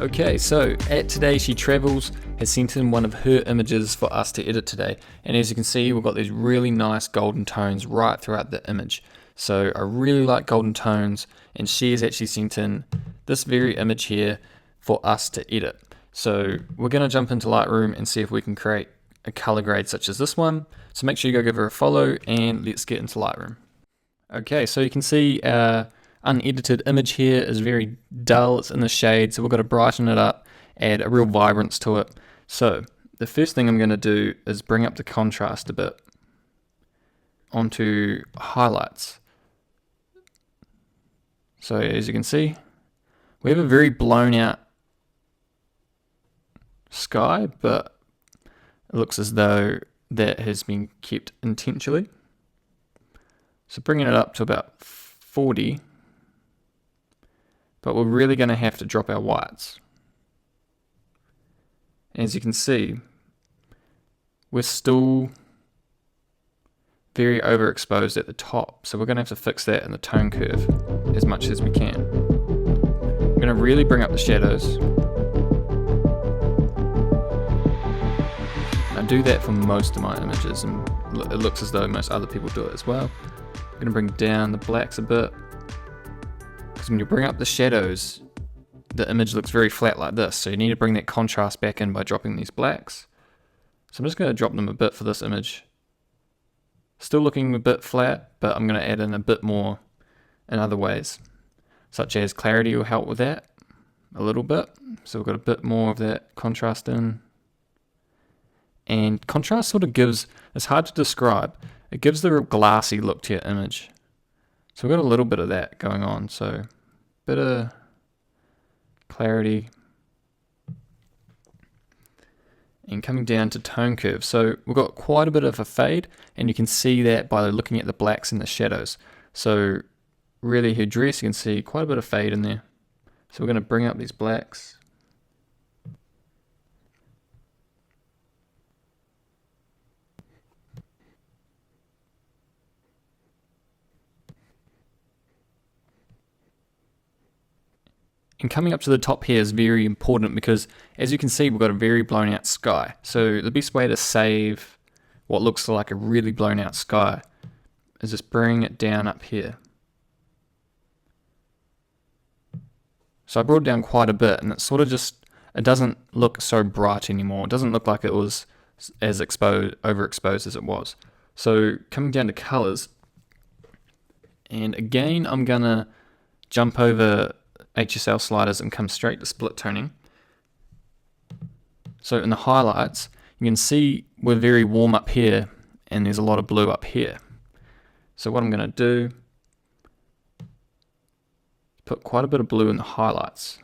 Okay, so at Today She Travels has sent in one of her images for us to edit today, and as you can see we've got these really nice golden tones right throughout the image. So I really like golden tones, and she has actually sent in this very image here for us to edit. So we're going to jump into Lightroom and see if we can create a color grade such as this one. So make sure you go give her a follow and let's get into Lightroom. Okay, so you can see our unedited image here is very dull, it's in the shade, so we've got to brighten it up, add a real vibrance to it. So the first thing I'm going to do is bring up the contrast a bit onto highlights. So as you can see, we have a very blown out sky, but it looks as though that has been kept intentionally. So bringing it up to about 40, but we're really going to have to drop our whites. As you can see, we're still very overexposed at the top, so we're going to have to fix that in the tone curve as much as we can. I'm going to really bring up the shadows. I do that for most of my images, and it looks as though most other people do it as well. I'm going to bring down the blacks a bit, because when you bring up the shadows, the image looks very flat like this, so you need to bring that contrast back in by dropping these blacks. So I'm just going to drop them a bit for this image. Still looking a bit flat, but I'm going to add in a bit more in other ways, such as clarity will help with that a little bit. So we've got a bit more of that contrast in. And contrast sort of gives, it's hard to describe, it gives the real glassy look to your image. So we've got a little bit of that going on, so a bit of clarity. And coming down to tone curve, so we've got quite a bit of a fade, and you can see that by looking at the blacks and the shadows. So really her dress, you can see quite a bit of fade in there. So we're going to bring up these blacks. And coming up to the top here is very important because, as you can see, we've got a very blown out sky. So the best way to save what looks like a really blown out sky is just bring it down up here. So I brought it down quite a bit, and it sort of just, it doesn't look so bright anymore. It doesn't look like it was as overexposed as it was. So coming down to colors, and again I'm gonna jump over HSL sliders and come straight to split toning. So in the highlights, you can see we're very warm up here and there's a lot of blue up here. So what I'm going to do, put quite a bit of blue in the highlights.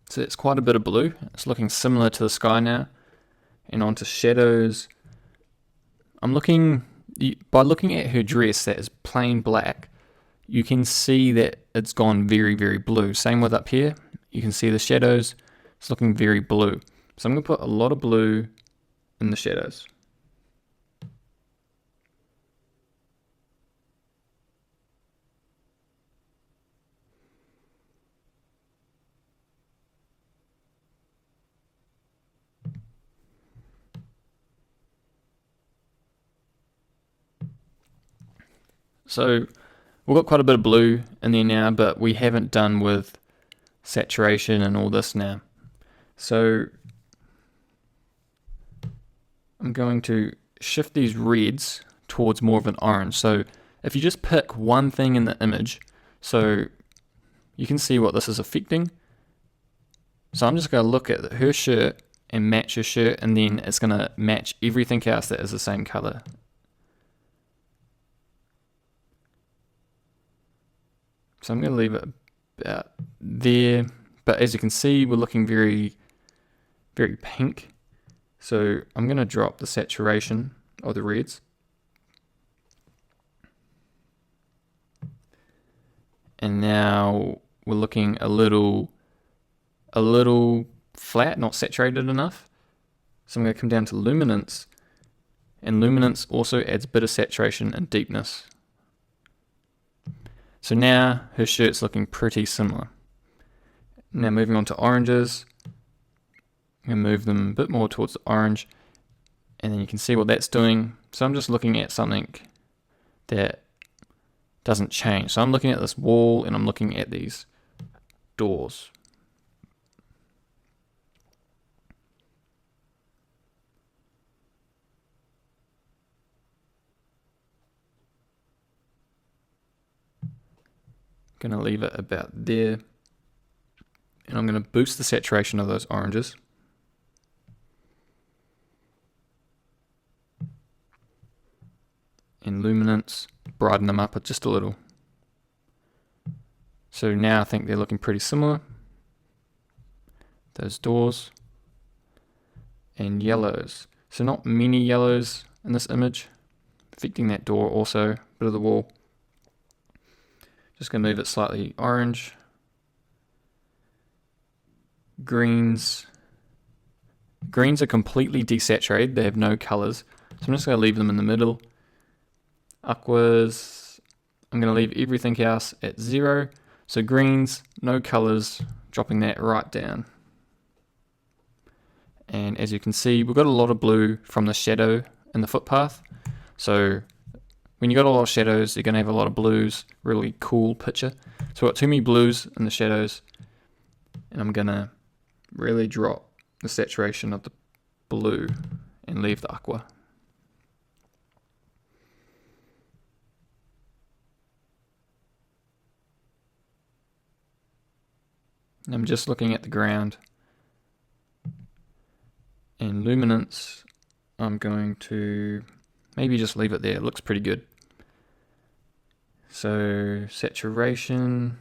So it's quite a bit of blue. It's looking similar to the sky now. And onto shadows. I'm looking, by looking at her dress that is plain black, you can see that it's gone very, very blue. Same with up here. You can see the shadows. It's looking very blue. So I'm going to put a lot of blue in the shadows. So we've got quite a bit of blue in there now, but we haven't done with saturation and all this now. So I'm going to shift these reds towards more of an orange. So if you just pick one thing in the image, so you can see what this is affecting. So I'm just going to look at her shirt and match her shirt, and then it's going to match everything else that is the same color. So I'm going to leave it about there, but as you can see, we're looking very, very pink. So I'm going to drop the saturation of the reds. And now we're looking a little flat, not saturated enough. So I'm going to come down to luminance, and luminance also adds a bit of saturation and deepness. So now her shirt's looking pretty similar. Now moving on to oranges, I'm going to move them a bit more towards the orange, and then you can see what that's doing. So I'm just looking at something that doesn't change. So I'm looking at this wall, and I'm looking at these doors. Going to leave it about there, and I'm going to boost the saturation of those oranges. And luminance, brighten them up just a little. So now I think they're looking pretty similar. Those doors. And yellows. So not many yellows in this image, affecting that door also, a bit of the wall. Just going to move it slightly orange. Greens. Greens are completely desaturated, they have no colors. So I'm just going to leave them in the middle. Aquas, I'm going to leave everything else at 0. So greens, no colors, dropping that right down. And as you can see, we've got a lot of blue from the shadow in the footpath. So when you've got a lot of shadows, you're going to have a lot of blues, really cool picture. So we've got too many blues in the shadows, and I'm going to really drop the saturation of the blue and leave the aqua. And I'm just looking at the ground. And luminance, I'm going to maybe just leave it there. It looks pretty good. So saturation,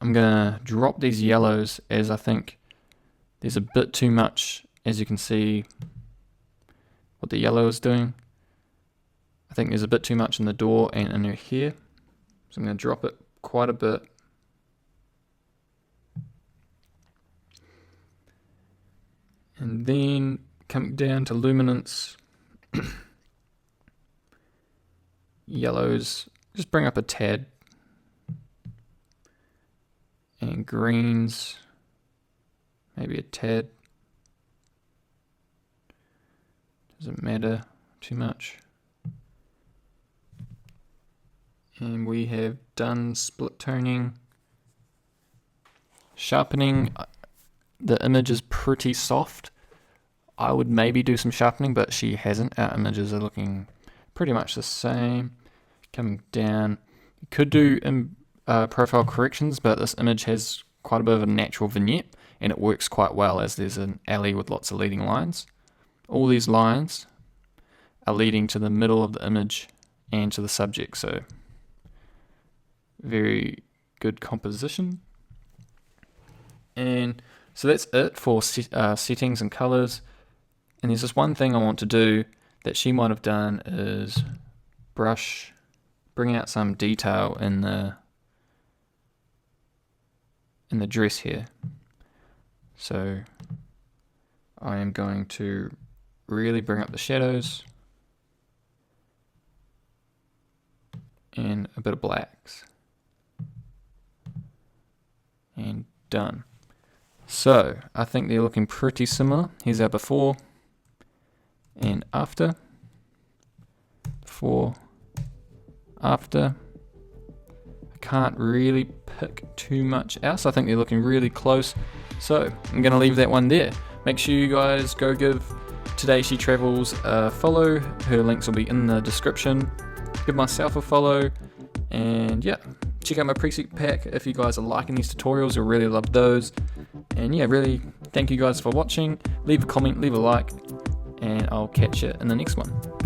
I'm going to drop these yellows, as I think there's a bit too much, as you can see what the yellow is doing. I think there's a bit too much in the door and in her hair. So I'm going to drop it quite a bit. And then coming down to luminance, yellows, just bring up a tad. And greens, maybe a tad. Doesn't matter too much. And we have done split toning. Sharpening, the image is pretty soft. I would maybe do some sharpening, but she hasn't. Our images are looking pretty much the same. Coming down, you could do profile corrections, but this image has quite a bit of a natural vignette, and it works quite well as there's an alley with lots of leading lines. All these lines are leading to the middle of the image and to the subject, so very good composition. And so that's it for settings and colors. And there's this one thing I want to do that she might have done is bring out some detail in the dress here. So I am going to really bring up the shadows and a bit of blacks. And done. So I think they're looking pretty similar. Here's our before and after. Before, after. I can't really pick too much else. I think they're looking really close. So I'm going to leave that one there. Make sure you guys go give Today She Travels a follow. Her links will be in the description. Give myself a follow. And yeah, check out my preset pack if you guys are liking these tutorials. You'll really love those. And yeah, really thank you guys for watching. Leave a comment, leave a like, and I'll catch you in the next one.